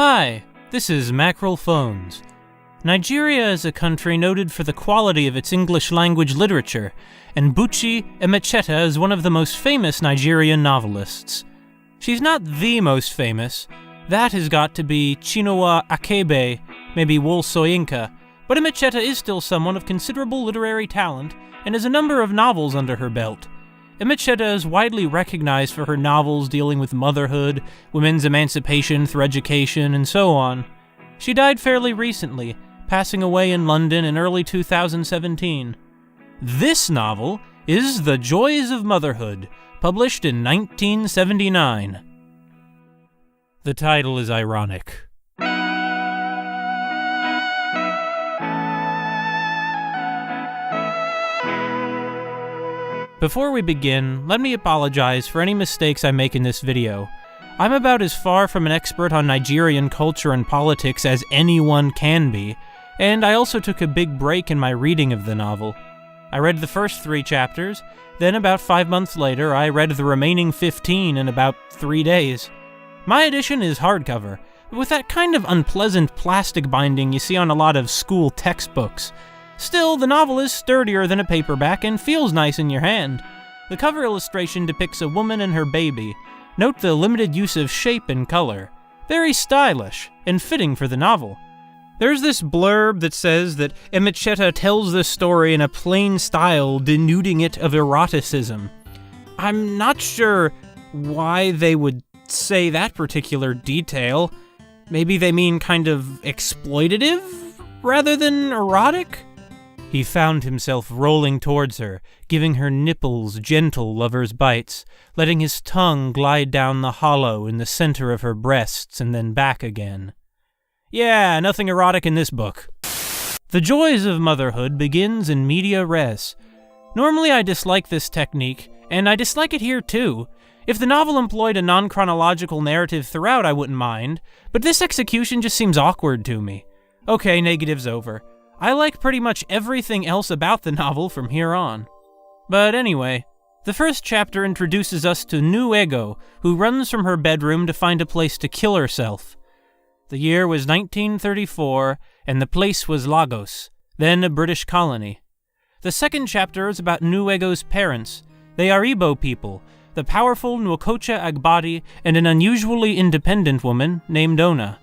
Hi, this is Mackerel Phones. Nigeria is a country noted for the quality of its English language literature, and Buchi Emecheta is one of the most famous Nigerian novelists. She's not the most famous. That has got to be Chinua Achebe, maybe Wole Soyinka, but Emecheta is still someone of considerable literary talent and has a number of novels under her belt. Emecheta is widely recognized for her novels dealing with motherhood, women's emancipation through education, and so on. She died fairly recently, passing away in London in early 2017. This novel is The Joys of Motherhood, published in 1979. The title is ironic. Before we begin, let me apologize for any mistakes I make in this video. I'm about as far from an expert on Nigerian culture and politics as anyone can be, and I also took a big break in my reading of the novel. I read the first 3 chapters, then about 5 months later I read the remaining 15 in about 3 days. My edition is hardcover, with that kind of unpleasant plastic binding you see on a lot of school textbooks. Still, the novel is sturdier than a paperback and feels nice in your hand. The cover illustration depicts a woman and her baby. Note the limited use of shape and color. Very stylish, and fitting for the novel. There's this blurb that says that Emecheta tells the story in a plain style, denuding it of eroticism. I'm not sure why they would say that particular detail. Maybe they mean kind of exploitative, rather than erotic? He found himself rolling towards her, giving her nipples gentle lover's bites, letting his tongue glide down the hollow in the center of her breasts and then back again. Yeah, nothing erotic in this book. The Joys of Motherhood begins in media res. Normally I dislike this technique, and I dislike it here too. If the novel employed a non-chronological narrative throughout, I wouldn't mind, but this execution just seems awkward to me. Okay, negatives over. I like pretty much everything else about the novel from here on. But anyway, the first chapter introduces us to Nywego, who runs from her bedroom to find a place to kill herself. The year was 1934, and the place was Lagos, then a British colony. The second chapter is about Nywego's parents. They are Igbo people, the powerful Nwokocha Agbadi and an unusually independent woman named Ona.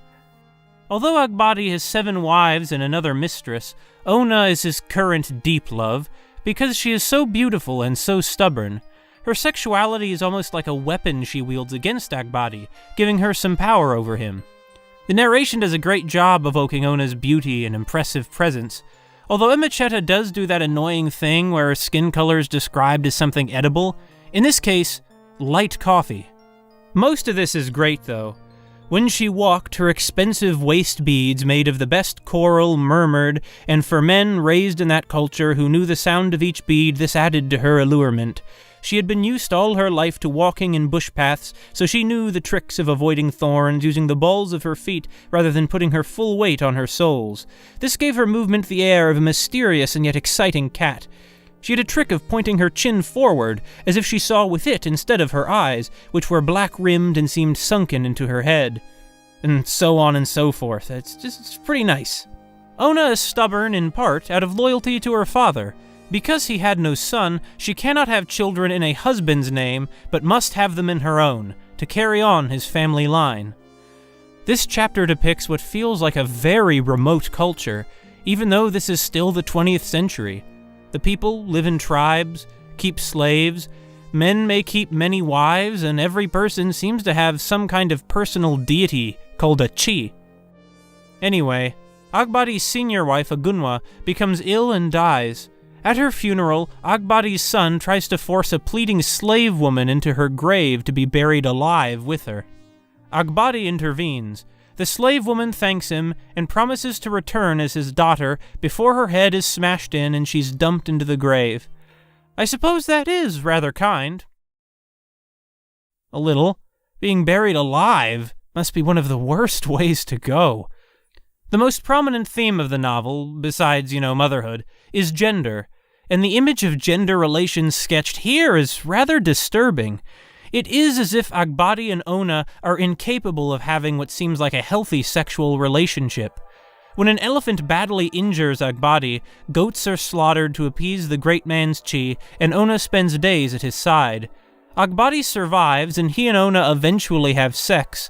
Although Agbadi has 7 wives and another mistress, Ona is his current deep love, because she is so beautiful and so stubborn. Her sexuality is almost like a weapon she wields against Agbadi, giving her some power over him. The narration does a great job evoking Ona's beauty and impressive presence. Although Emecheta does do that annoying thing where her skin color is described as something edible, in this case, light coffee. Most of this is great though. When she walked, her expensive waist beads made of the best coral murmured, and for men raised in that culture who knew the sound of each bead, this added to her allurement. She had been used all her life to walking in bush paths, so she knew the tricks of avoiding thorns using the balls of her feet rather than putting her full weight on her soles. This gave her movement the air of a mysterious and yet exciting cat. She had a trick of pointing her chin forward, as if she saw with it instead of her eyes, which were black-rimmed and seemed sunken into her head. And so on and so forth. It's pretty nice. Ona is stubborn in part out of loyalty to her father. Because he had no son, she cannot have children in a husband's name, but must have them in her own, to carry on his family line. This chapter depicts what feels like a very remote culture, even though this is still the 20th century. The people live in tribes, keep slaves, men may keep many wives, and every person seems to have some kind of personal deity called a chi. Anyway, Agbadi's senior wife, Agunwa, becomes ill and dies. At her funeral, Agbadi's son tries to force a pleading slave woman into her grave to be buried alive with her. Agbadi intervenes. The slave woman thanks him and promises to return as his daughter before her head is smashed in and she's dumped into the grave. I suppose that is rather kind. A little. Being buried alive must be one of the worst ways to go. The most prominent theme of the novel, besides, motherhood, is gender, and the image of gender relations sketched here is rather disturbing. It is as if Agbadi and Ona are incapable of having what seems like a healthy sexual relationship. When an elephant badly injures Agbadi, goats are slaughtered to appease the great man's chi, and Ona spends days at his side. Agbadi survives, and he and Ona eventually have sex.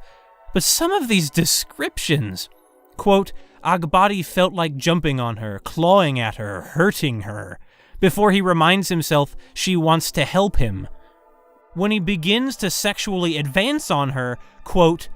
But some of these descriptions... Quote, Agbadi felt like jumping on her, clawing at her, hurting her, before he reminds himself she wants to help him. When he begins to sexually advance on her, quote,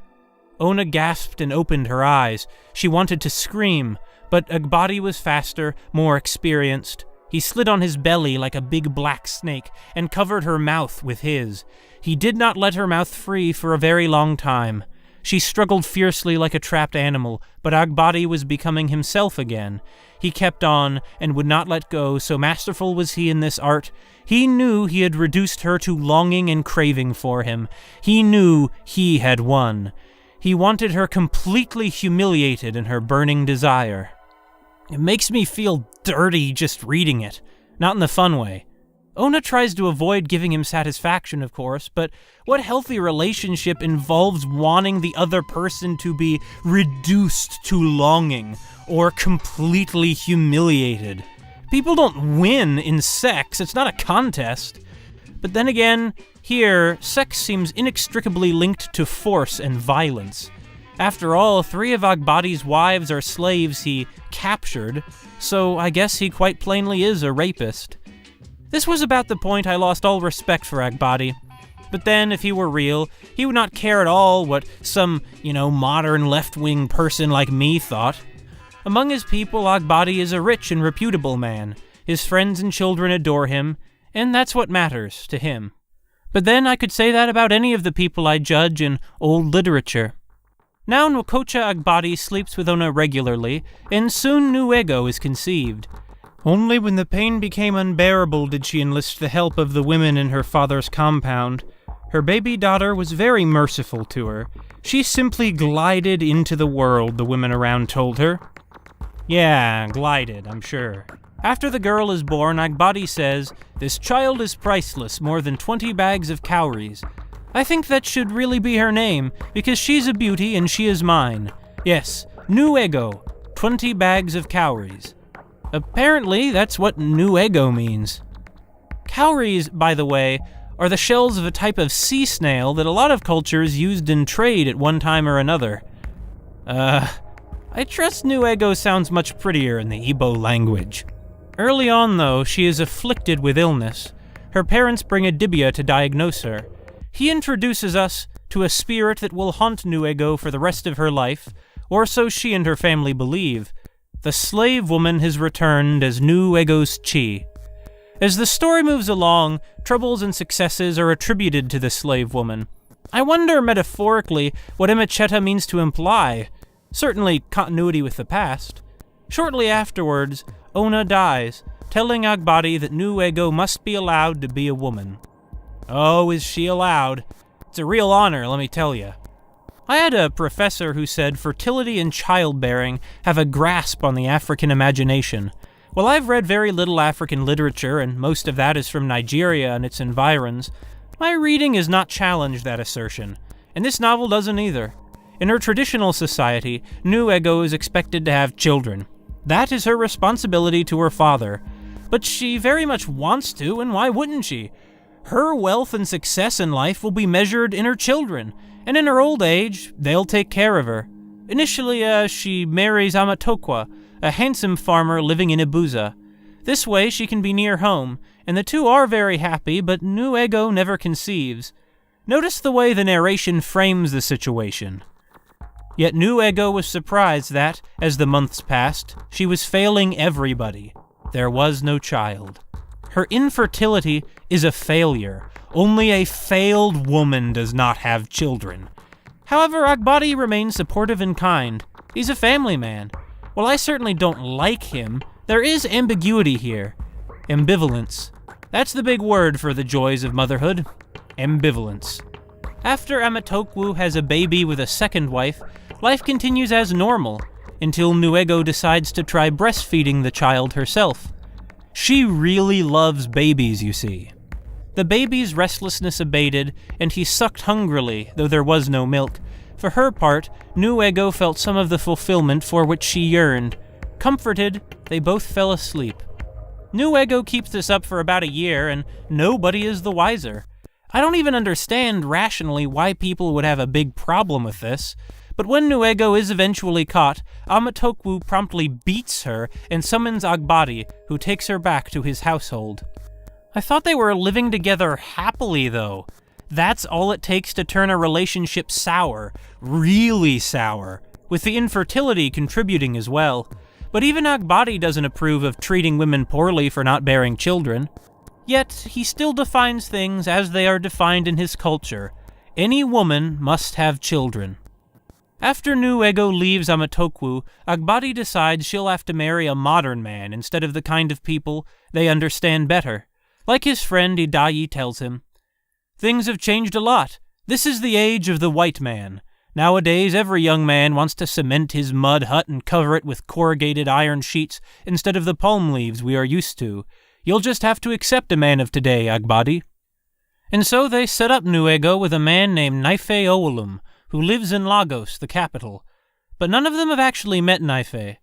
Ona gasped and opened her eyes. She wanted to scream, but Agbadi was faster, more experienced. He slid on his belly like a big black snake and covered her mouth with his. He did not let her mouth free for a very long time. She struggled fiercely like a trapped animal, but Agbadi was becoming himself again. He kept on and would not let go, so masterful was he in this art. He knew he had reduced her to longing and craving for him. He knew he had won. He wanted her completely humiliated in her burning desire. It makes me feel dirty just reading it, not in the fun way. Ona tries to avoid giving him satisfaction, of course, but what healthy relationship involves wanting the other person to be reduced to longing or completely humiliated? People don't win in sex, it's not a contest. But then again, here, sex seems inextricably linked to force and violence. After all, 3 of Agbadi's wives are slaves he captured, so I guess he quite plainly is a rapist. This was about the point I lost all respect for Agbadi. But then, if he were real, he would not care at all what some, modern left-wing person like me thought. Among his people, Agbadi is a rich and reputable man. His friends and children adore him, and that's what matters to him. But then I could say that about any of the people I judge in old literature. Now Nwokocha Agbadi sleeps with Ona regularly, and soon Nuego is conceived. Only when the pain became unbearable did she enlist the help of the women in her father's compound. Her baby daughter was very merciful to her. She simply glided into the world, the women around told her. Yeah, glided, I'm sure. After the girl is born, Agbadi says, "This child is priceless, more than 20 bags of cowries." I think that should really be her name, because she's a beauty and she is mine. Yes, Nuego, 20 bags of cowries. Apparently, that's what Nuego means. Cowries, by the way, are the shells of a type of sea snail that a lot of cultures used in trade at one time or another. I trust Nuego sounds much prettier in the Igbo language. Early on, though, she is afflicted with illness. Her parents bring a dibia to diagnose her. He introduces us to a spirit that will haunt Nuego for the rest of her life, or so she and her family believe. The slave woman has returned as Nuego's chi. As the story moves along, troubles and successes are attributed to the slave woman. I wonder, metaphorically, what Emecheta means to imply. Certainly continuity with the past. Shortly afterwards, Ona dies, telling Agbadi that Nuego must be allowed to be a woman. Oh, is she allowed? It's a real honor, let me tell you. I had a professor who said fertility and childbearing have a grasp on the African imagination. While I've read very little African literature, and most of that is from Nigeria and its environs, my reading has not challenged that assertion, and this novel doesn't either. In her traditional society, Nuego is expected to have children. That is her responsibility to her father. But she very much wants to, and why wouldn't she? Her wealth and success in life will be measured in her children, and in her old age, they'll take care of her. Initially, she marries Amatokwa, a handsome farmer living in Ibuza. This way, she can be near home, and the two are very happy, but Nuego never conceives. Notice the way the narration frames the situation. Yet Nuego was surprised that, as the months passed, she was failing everybody. There was no child. Her infertility is a failure. Only a failed woman does not have children. However, Agbadi remains supportive and kind. He's a family man. While I certainly don't like him, there is ambiguity here. Ambivalence. That's the big word for the joys of motherhood. Ambivalence. After Amatokwu has a baby with a second wife, life continues as normal, until Nuego decides to try breastfeeding the child herself. She really loves babies, you see. The baby's restlessness abated, and he sucked hungrily, though there was no milk. For her part, Newego felt some of the fulfillment for which she yearned. Comforted, they both fell asleep. Newego keeps this up for about a year, and nobody is the wiser. I don't even understand rationally why people would have a big problem with this, but when Newego is eventually caught, Amatokwu promptly beats her and summons Agbadi, who takes her back to his household. I thought they were living together happily, though. That's all it takes to turn a relationship sour, really sour, with the infertility contributing as well. But even Agbadi doesn't approve of treating women poorly for not bearing children. Yet, he still defines things as they are defined in his culture. Any woman must have children. After Newego leaves Amatokwu, Agbadi decides she'll have to marry a modern man instead of the kind of people they understand better. Like his friend Idayi tells him, "Things have changed a lot. This is the age of the white man. Nowadays, every young man wants to cement his mud hut and cover it with corrugated iron sheets instead of the palm leaves we are used to. You'll just have to accept a man of today, Agbadi." And so they set up Newego with a man named Naife Owolum, who lives in Lagos, the capital. But none of them have actually met Naife.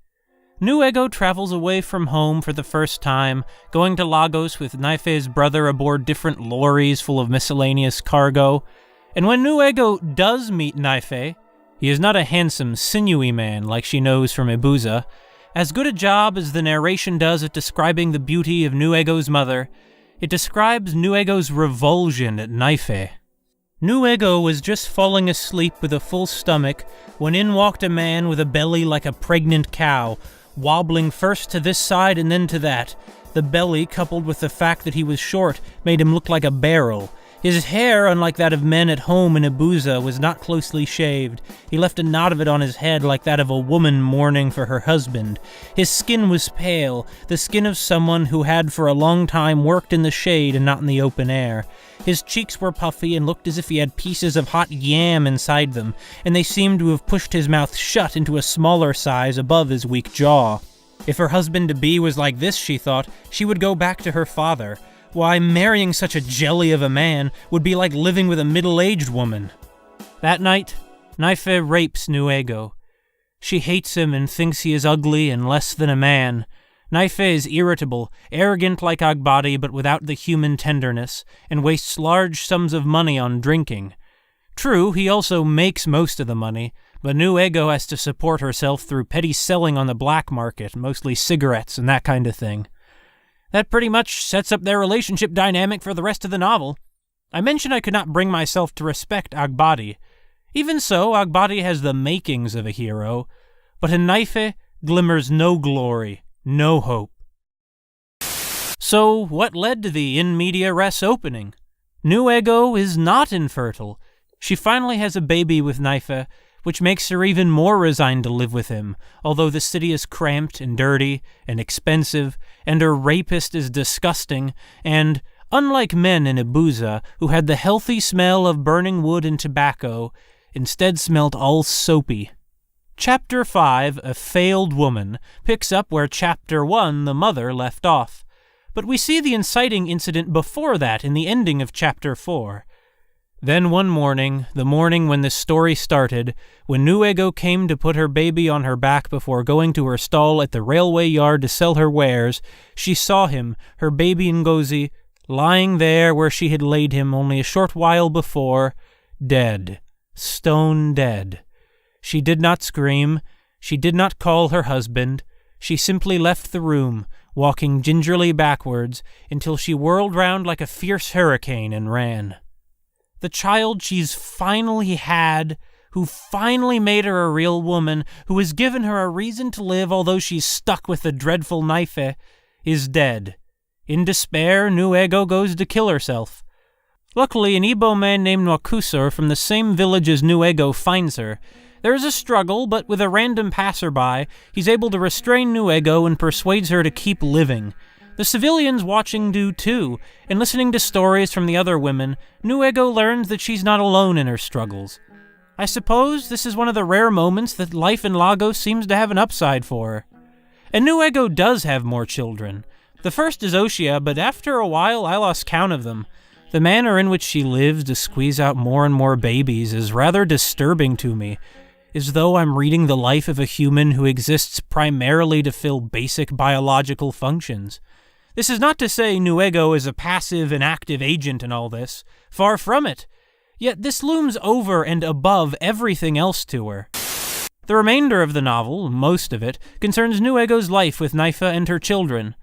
Newego travels away from home for the first time, going to Lagos with Naife's brother aboard different lorries full of miscellaneous cargo. And when Newego does meet Naife, he is not a handsome, sinewy man like she knows from Ibuza. As good a job as the narration does at describing the beauty of Newego's mother, it describes Newego's revulsion at Naife. Newego was just falling asleep with a full stomach when in walked a man with a belly like a pregnant cow, wobbling first to this side and then to that. The belly, coupled with the fact that he was short, made him look like a barrel. His hair, unlike that of men at home in Ibuza, was not closely shaved. He left a knot of it on his head like that of a woman mourning for her husband. His skin was pale, the skin of someone who had for a long time worked in the shade and not in the open air. His cheeks were puffy and looked as if he had pieces of hot yam inside them, and they seemed to have pushed his mouth shut into a smaller size above his weak jaw. If her husband-to-be was like this, she thought, she would go back to her father. Why, marrying such a jelly of a man would be like living with a middle-aged woman. That night, Naife rapes Newego. She hates him and thinks he is ugly and less than a man. Naife is irritable, arrogant like Agbadi but without the human tenderness, and wastes large sums of money on drinking. True, he also makes most of the money, but Newego has to support herself through petty selling on the black market, mostly cigarettes and that kind of thing. That pretty much sets up their relationship dynamic for the rest of the novel. I mentioned I could not bring myself to respect Agbadi. Even so, Agbadi has the makings of a hero, but in Naife glimmers no glory, no hope. So, what led to the in media res opening? Newego is not infertile. She finally has a baby with Naife, which makes her even more resigned to live with him, although the city is cramped and dirty and expensive, and her rapist is disgusting, and, unlike men in Ibuza, who had the healthy smell of burning wood and tobacco, instead smelt all soapy. Chapter 5, A Failed Woman, picks up where Chapter 1, The Mother, left off. But we see the inciting incident before that in the ending of Chapter 4. Then one morning, the morning when this story started, when Newego came to put her baby on her back before going to her stall at the railway yard to sell her wares, she saw him, her baby Ngozi, lying there where she had laid him only a short while before, dead, stone dead. She did not scream, she did not call her husband, she simply left the room, walking gingerly backwards, until she whirled round like a fierce hurricane and ran. The child she's finally had, who finally made her a real woman, who has given her a reason to live although she's stuck with the dreadful Naife, is dead. In despair, Newego goes to kill herself. Luckily, an Igbo man named Nwakusor from the same village as Newego finds her. There is a struggle, but with a random passerby, he's able to restrain Newego and persuades her to keep living. The civilians watching do too, and listening to stories from the other women, Newego learns that she's not alone in her struggles. I suppose this is one of the rare moments that life in Lagos seems to have an upside for her. And Newego does have more children. The first is Oshia, but after a while I lost count of them. The manner in which she lives to squeeze out more and more babies is rather disturbing to me, as though I'm reading the life of a human who exists primarily to fill basic biological functions. This is not to say Nuego is a passive and active agent in all this. Far from it. Yet this looms over and above everything else to her. The remainder of the novel, most of it, concerns Nuego's life with Nypha and her children.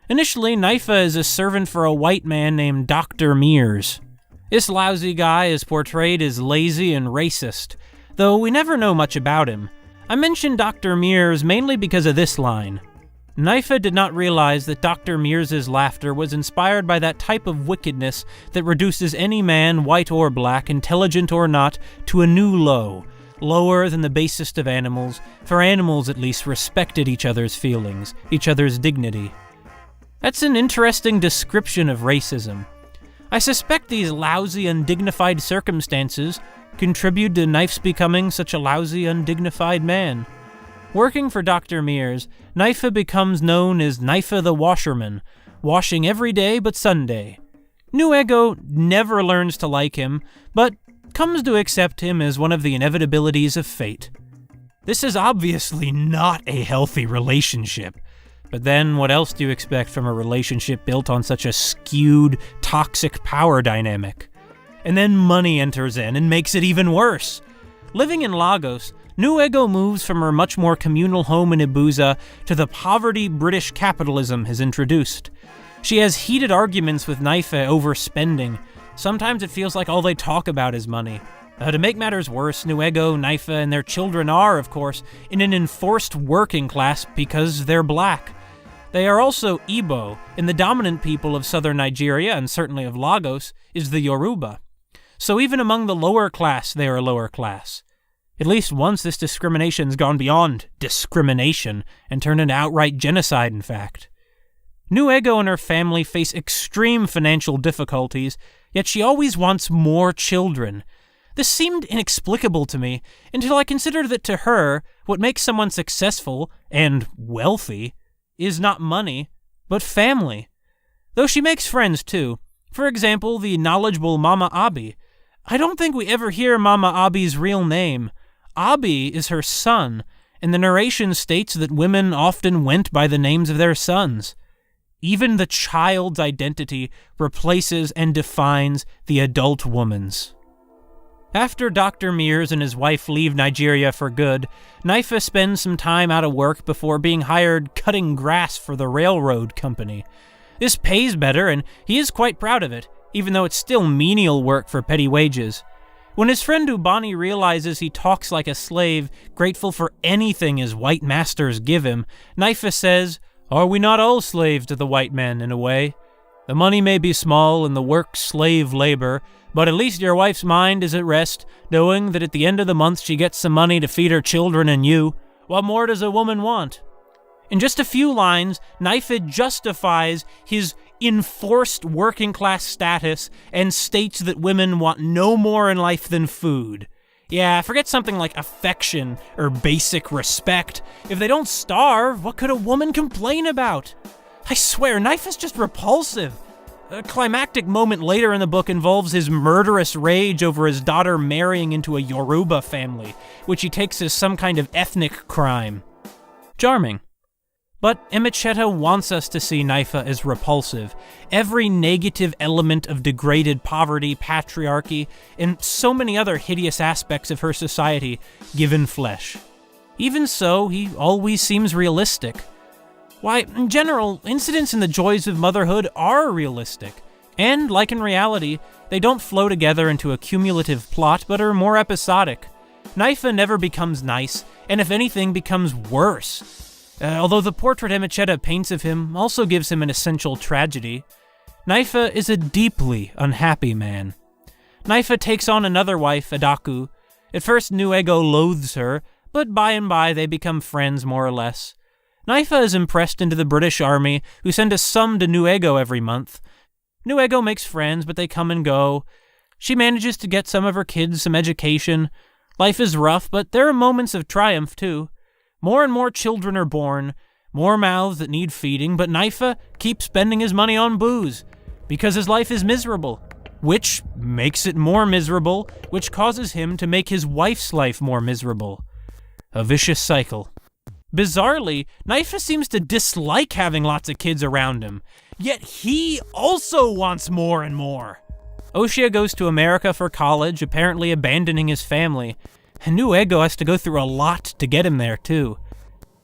Initially, Nypha is a servant for a white man named Dr. Mears. This lousy guy is portrayed as lazy and racist, though we never know much about him. I mention Dr. Mears mainly because of this line. Nypha did not realize that Dr. Mears's laughter was inspired by that type of wickedness that reduces any man, white or black, intelligent or not, to a new low, lower than the basest of animals, for animals at least respected each other's feelings, each other's dignity. That's an interesting description of racism. I suspect these lousy, undignified circumstances contribute to Nyph's becoming such a lousy, undignified man. Working for Dr. Mears, Nypha becomes known as Nypha the Washerman, washing every day but Sunday. Nuego never learns to like him, but comes to accept him as one of the inevitabilities of fate. This is obviously not a healthy relationship. But then, what else do you expect from a relationship built on such a skewed, toxic power dynamic? And then money enters in and makes it even worse. Living in Lagos, Nuego moves from her much more communal home in Ibuza to the poverty British capitalism has introduced. She has heated arguments with Nypha over spending. Sometimes it feels like all they talk about is money. To make matters worse, Nuego, Nypha, and their children are, of course, in an enforced working class because they're black. They are also Igbo, and the dominant people of southern Nigeria, and certainly of Lagos, is the Yoruba. So even among the lower class, they are lower class. At least once this discrimination's gone beyond discrimination and turned into outright genocide, in fact. Nuego and her family face extreme financial difficulties, yet she always wants more children. This seemed inexplicable to me until I considered that to her, what makes someone successful and wealthy is not money, but family. Though she makes friends too. For example, the knowledgeable Mama Abi. I don't think we ever hear Mama Abi's real name. Abi is her son, and the narration states that women often went by the names of their sons. Even the child's identity replaces and defines the adult woman's. After Dr. Mears and his wife leave Nigeria for good, Nypha spends some time out of work before being hired cutting grass for the railroad company. This pays better, and he is quite proud of it, even though it's still menial work for petty wages. When his friend Ubani realizes he talks like a slave, grateful for anything his white masters give him, Nypha says, "Are we not all slaves to the white man, in a way? The money may be small and the work slave labor, but at least your wife's mind is at rest, knowing that at the end of the month she gets some money to feed her children and you. What more does a woman want?" In just a few lines, Nypha justifies his enforced working class status and states that women want no more in life than food. Yeah, forget something like affection or basic respect. If they don't starve, what could a woman complain about? I swear, Nypha's just repulsive. A climactic moment later in the book involves his murderous rage over his daughter marrying into a Yoruba family, which he takes as some kind of ethnic crime. Charming. But Emecheta wants us to see Nypha as repulsive. Every negative element of degraded poverty, patriarchy, and so many other hideous aspects of her society given flesh. Even so, he always seems realistic. Why, in general, incidents in the joys of motherhood are realistic, and, like in reality, they don't flow together into a cumulative plot, but are more episodic. Nypha never becomes nice, and if anything, becomes worse. Although the portrait Emecheta paints of him also gives him an essential tragedy. Nypha is a deeply unhappy man. Nypha takes on another wife, Adaku. At first, Nuego loathes her, but by and by they become friends more or less. Nypha is impressed into the British Army, who send a sum to Nuego every month. Nuego makes friends, but they come and go. She manages to get some of her kids some education. Life is rough, but there are moments of triumph, too. More and more children are born, more mouths that need feeding, but Nypha keeps spending his money on booze, because his life is miserable. which makes it more miserable, which causes him to make his wife's life more miserable. A vicious cycle. Bizarrely, Knytt seems to dislike having lots of kids around him, yet he also wants more and more. Oshia goes to America for college, apparently abandoning his family, and Newego has to go through a lot to get him there, too.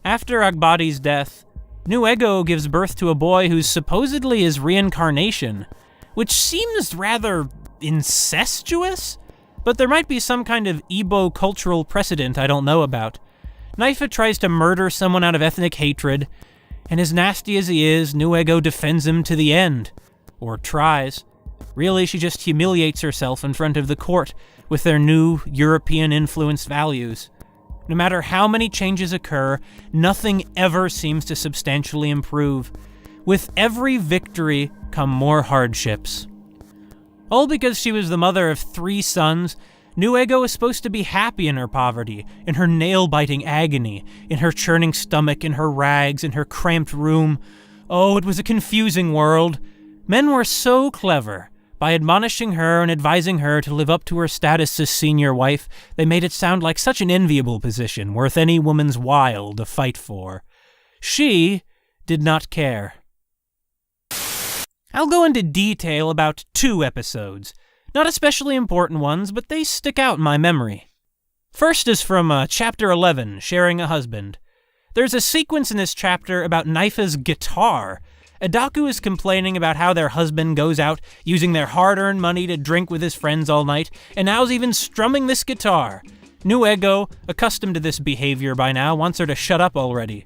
After Agbadi's death, Newego gives birth to a boy who's supposedly his reincarnation, which seems rather incestuous, but there might be some kind of Igbo cultural precedent I don't know about. Knytt tries to murder someone out of ethnic hatred, and as nasty as he is, Newego defends him to the end. Or tries. Really, she just humiliates herself in front of the court with their new European-influenced values. No matter how many changes occur, nothing ever seems to substantially improve. With every victory come more hardships. All because she was the mother of 3 sons, Newego is supposed to be happy in her poverty, in her nail-biting agony, in her churning stomach, in her rags, in her cramped room. Oh, it was a confusing world. Men were so clever. By admonishing her and advising her to live up to her status as senior wife, they made it sound like such an enviable position, worth any woman's while to fight for. She did not care. I'll go into detail about 2 episodes. Not especially important ones, but they stick out in my memory. First is from Chapter 11, Sharing a Husband. There's a sequence in this chapter about Knytt's guitar. Adaku is complaining about how their husband goes out using their hard-earned money to drink with his friends all night, and now's even strumming this guitar. Newego, accustomed to this behavior by now, wants her to shut up already.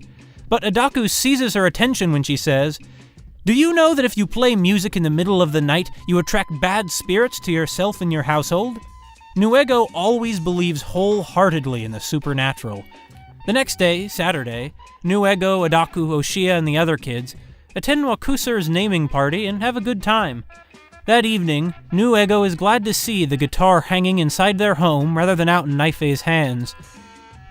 But Adaku seizes her attention when she says, "Do you know that if you play music in the middle of the night, you attract bad spirits to yourself and your household?" Newego always believes wholeheartedly in the supernatural. The next day, Saturday, Newego, Adaku, Oshia, and the other kids attend Wakuser's naming party and have a good time. That evening, Newego is glad to see the guitar hanging inside their home rather than out in Knytt's hands.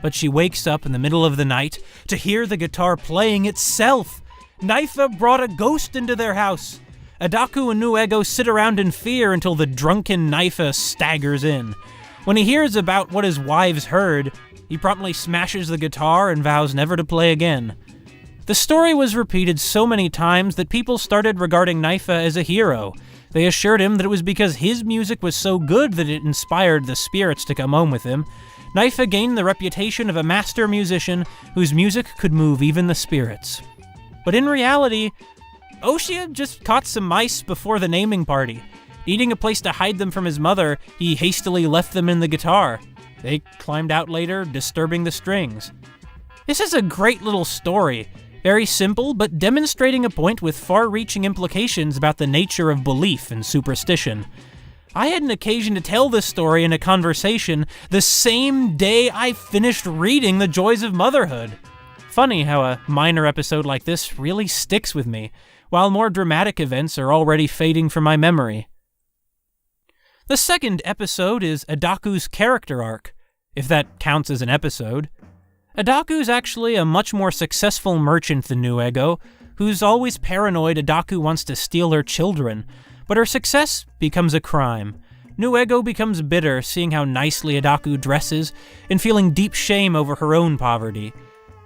But she wakes up in the middle of the night to hear the guitar playing itself. Knytt brought a ghost into their house. Adaku and Newego sit around in fear until the drunken Knytt staggers in. When he hears about what his wives heard, he promptly smashes the guitar and vows never to play again. The story was repeated so many times that people started regarding Knytt as a hero. They assured him that it was because his music was so good that it inspired the spirits to come home with him. Knytt gained the reputation of a master musician whose music could move even the spirits. But in reality, Oshia just caught some mice before the naming party. Needing a place to hide them from his mother, he hastily left them in the guitar. They climbed out later, disturbing the strings. This is a great little story. Very simple, but demonstrating a point with far-reaching implications about the nature of belief and superstition. I had an occasion to tell this story in a conversation the same day I finished reading The Joys of Motherhood. Funny how a minor episode like this really sticks with me, while more dramatic events are already fading from my memory. The second episode is Adaku's character arc, if that counts as an episode. Adaku's actually a much more successful merchant than Newego, who's always paranoid Adaku wants to steal her children, but her success becomes a crime. Newego becomes bitter seeing how nicely Adaku dresses and feeling deep shame over her own poverty.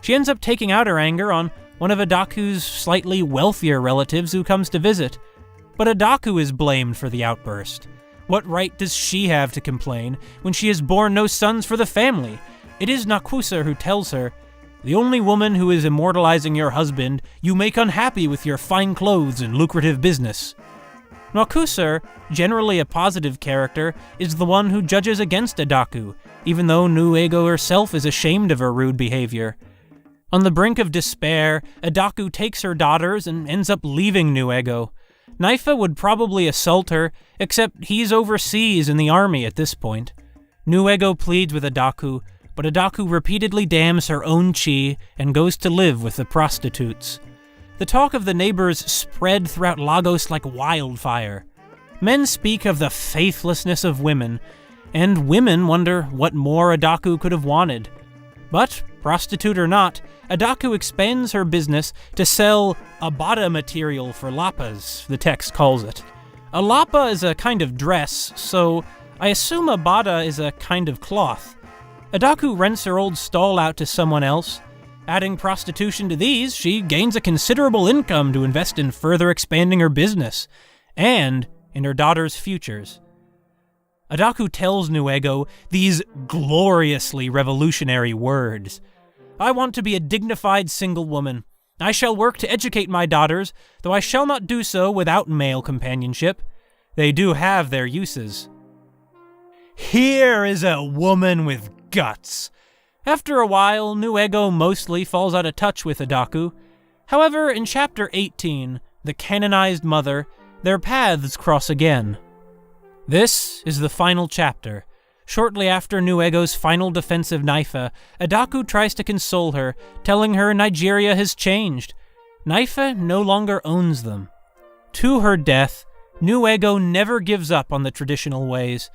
She ends up taking out her anger on one of Adaku's slightly wealthier relatives who comes to visit. But Adaku is blamed for the outburst. What right does she have to complain when she has borne no sons for the family? It is Nakusa who tells her, "The only woman who is immortalizing your husband you make unhappy with your fine clothes and lucrative business." Nakusa, generally a positive character, is the one who judges against Adaku, even though Newego herself is ashamed of her rude behavior. On the brink of despair, Adaku takes her daughters and ends up leaving Newego. Knytt would probably assault her, except he's overseas in the army at this point. Newego pleads with Adaku, but Adaku repeatedly damns her own chi and goes to live with the prostitutes. The talk of the neighbors spread throughout Lagos like wildfire. Men speak of the faithlessness of women, and women wonder what more Adaku could have wanted. But, prostitute or not, Adaku expands her business to sell abata material for lapas, the text calls it. A lapa is a kind of dress, so I assume a bata is a kind of cloth. Adaku rents her old stall out to someone else. Adding prostitution to these, she gains a considerable income to invest in further expanding her business, and in her daughter's futures. Adaku tells Nuego these gloriously revolutionary words. "I want to be a dignified single woman. I shall work to educate my daughters, though I shall not do so without male companionship. They do have their uses." Here is a woman with guts. After a while, Nuego mostly falls out of touch with Adaku. However, in Chapter 18, The Canonized Mother, their paths cross again. This is the final chapter. Shortly after Nuego's final defense of Naifa, Adaku tries to console her, telling her Nigeria has changed. Naifa no longer owns them. To her death, Nuego never gives up on the traditional ways.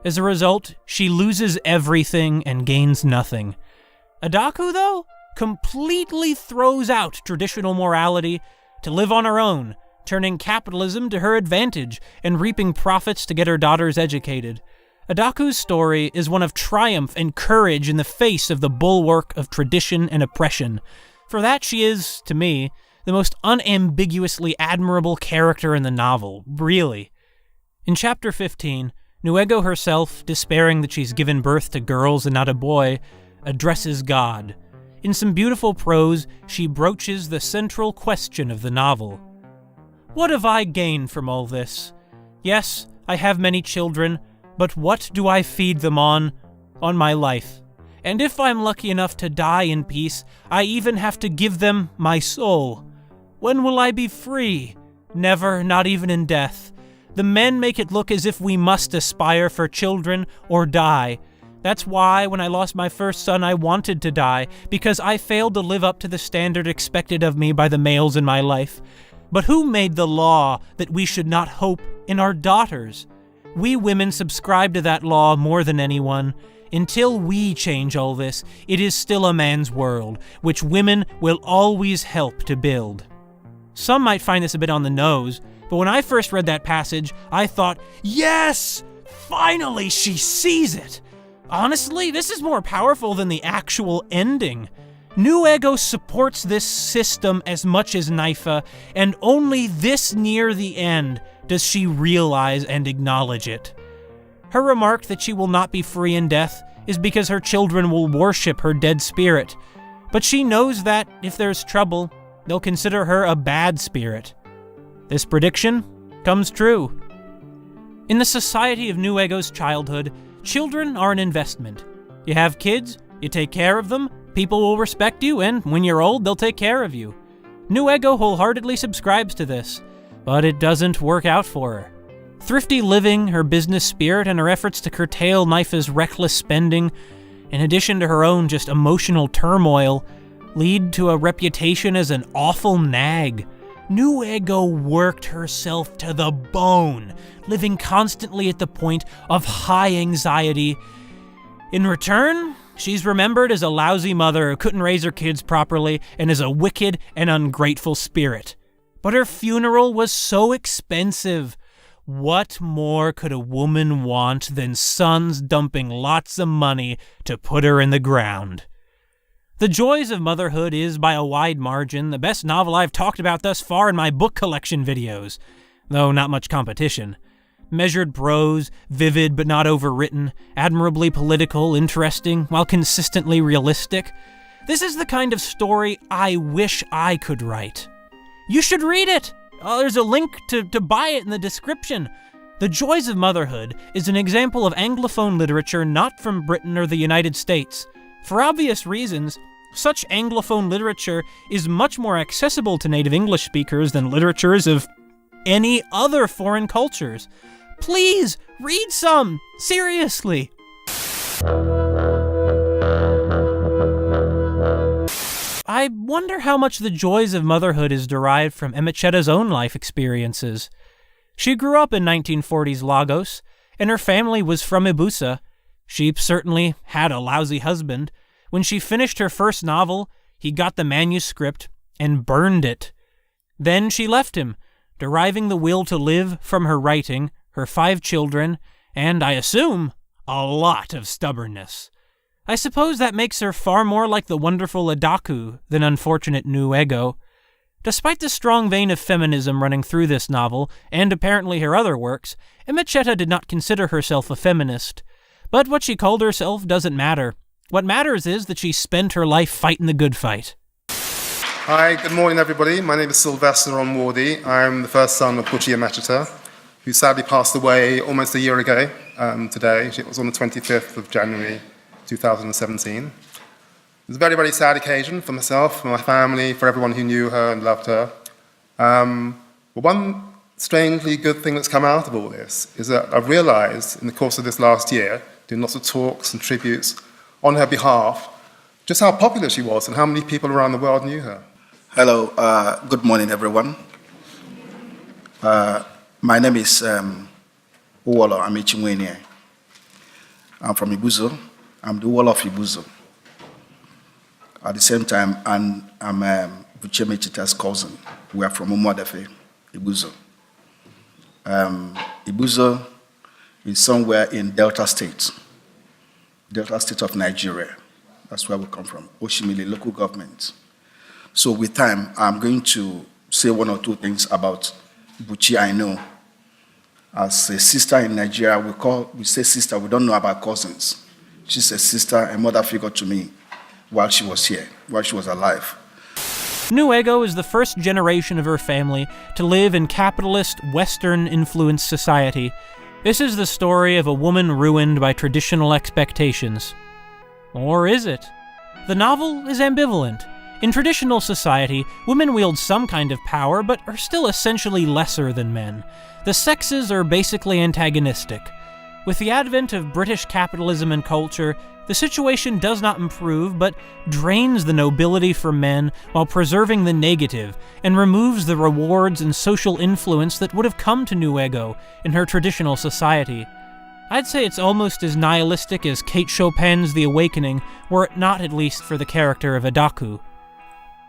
As a result, she loses everything and gains nothing. Adaku, though, completely throws out traditional morality to live on her own, turning capitalism to her advantage and reaping profits to get her daughters educated. Adaku's story is one of triumph and courage in the face of the bulwark of tradition and oppression. For that she is, to me, the most unambiguously admirable character in the novel, really. In Chapter 15, Nuego herself, despairing that she's given birth to girls and not a boy, addresses God. In some beautiful prose, she broaches the central question of the novel. What have I gained from all this? Yes, I have many children, but what do I feed them on? On my life. And if I'm lucky enough to die in peace, I even have to give them my soul. When will I be free? Never, not even in death. The men make it look as if we must aspire for children or die. That's why, when I lost my first son, I wanted to die, because I failed to live up to the standard expected of me by the males in my life. But who made the law that we should not hope in our daughters? We women subscribe to that law more than anyone. Until we change all this, it is still a man's world, which women will always help to build. Some might find this a bit on the nose, but when I first read that passage, I thought, yes! Finally she sees it! Honestly, this is more powerful than the actual ending. Nuego supports this system as much as Naifa, and only this near the end does she realize and acknowledge it. Her remark that she will not be free in death is because her children will worship her dead spirit, but she knows that, if there's trouble, they'll consider her a bad spirit. This prediction comes true. In the society of Nuego's childhood, children are an investment. You have kids, you take care of them, people will respect you, and when you're old, they'll take care of you. Nuego wholeheartedly subscribes to this, but it doesn't work out for her. Thrifty living, her business spirit, and her efforts to curtail Naifa's reckless spending, in addition to her own just emotional turmoil, lead to a reputation as an awful nag. Nuego worked herself to the bone, living constantly at the point of high anxiety. In return, she's remembered as a lousy mother who couldn't raise her kids properly and as a wicked and ungrateful spirit. But her funeral was so expensive. What more could a woman want than sons dumping lots of money to put her in the ground? The Joys of Motherhood is, by a wide margin, the best novel I've talked about thus far in my book collection videos, though not much competition. Measured prose, vivid but not overwritten, admirably political, interesting, while consistently realistic. This is the kind of story I wish I could write. You should read it! There's a link to buy it in the description. The Joys of Motherhood is an example of Anglophone literature not from Britain or the United States. For obvious reasons, such Anglophone literature is much more accessible to native English speakers than literatures of any other foreign cultures. Please, read some! Seriously! I wonder how much the Joys of Motherhood is derived from Emecheta's own life experiences. She grew up in 1940s Lagos, and her family was from Ibusa. She certainly had a lousy husband. When she finished her first novel, he got the manuscript and burned it. Then she left him, deriving the will to live from her writing, her 5 children, and, I assume, a lot of stubbornness. I suppose that makes her far more like the wonderful Adaku than unfortunate Newego. Despite the strong vein of feminism running through this novel, and apparently her other works, Emecheta did not consider herself a feminist. But what she called herself doesn't matter. What matters is that she spent her life fighting the good fight. Hi, good morning everybody. My name is Sylvester Onwardi. I'm the first son of Buchi Emecheta, who sadly passed away almost a year ago today. It was on the 25th of January 2017. It was a very, very sad occasion for myself, for my family, for everyone who knew her and loved her. But one strangely good thing that's come out of all this is that I've realized in the course of this last year, doing lots of talks and tributes on her behalf, just how popular she was and how many people around the world knew her. Hello, good morning everyone. My name is Wole Amechimwene. I'm from Ibuzo. I'm the Wole of Ibuzo. At the same time, I'm Buchi Emecheta's cousin. We are from Umuadefe, Ibuzo. Ibuzo is somewhere in Delta State of Nigeria. That's where we come from, Oshimili local government. So with time, I'm going to say 1 or 2 things about Buchi I know. As a sister in Nigeria, we say sister, we don't know about cousins. She's a sister, a mother figure to me while she was here, while she was alive. Newego is the first generation of her family to live in capitalist, Western-influenced society. This is the story of a woman ruined by traditional expectations. Or is it? The novel is ambivalent. In traditional society, women wield some kind of power, but are still essentially lesser than men. The sexes are basically antagonistic. With the advent of British capitalism and culture, the situation does not improve, but drains the nobility from men while preserving the negative, and removes the rewards and social influence that would have come to Newego in her traditional society. I'd say it's almost as nihilistic as Kate Chopin's The Awakening, were it not at least for the character of Adaku.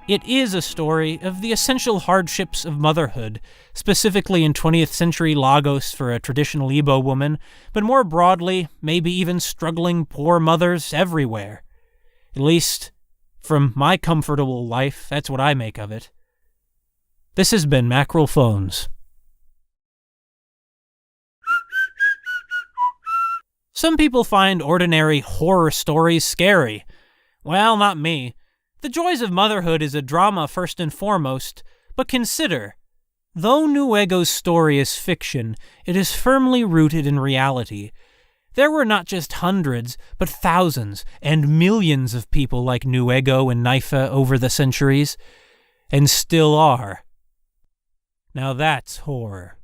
It is a story of the essential hardships of motherhood, specifically in 20th century Lagos for a traditional Igbo woman, but more broadly, maybe even struggling poor mothers everywhere. At least, from my comfortable life, that's what I make of it. This has been Mackerel Phones. Some people find ordinary horror stories scary. Well, not me. The Joys of Motherhood is a drama first and foremost, but consider, though Newego's story is fiction, it is firmly rooted in reality. There were not just hundreds, but thousands and millions of people like Newego and Naifa over the centuries, and still are. Now that's horror.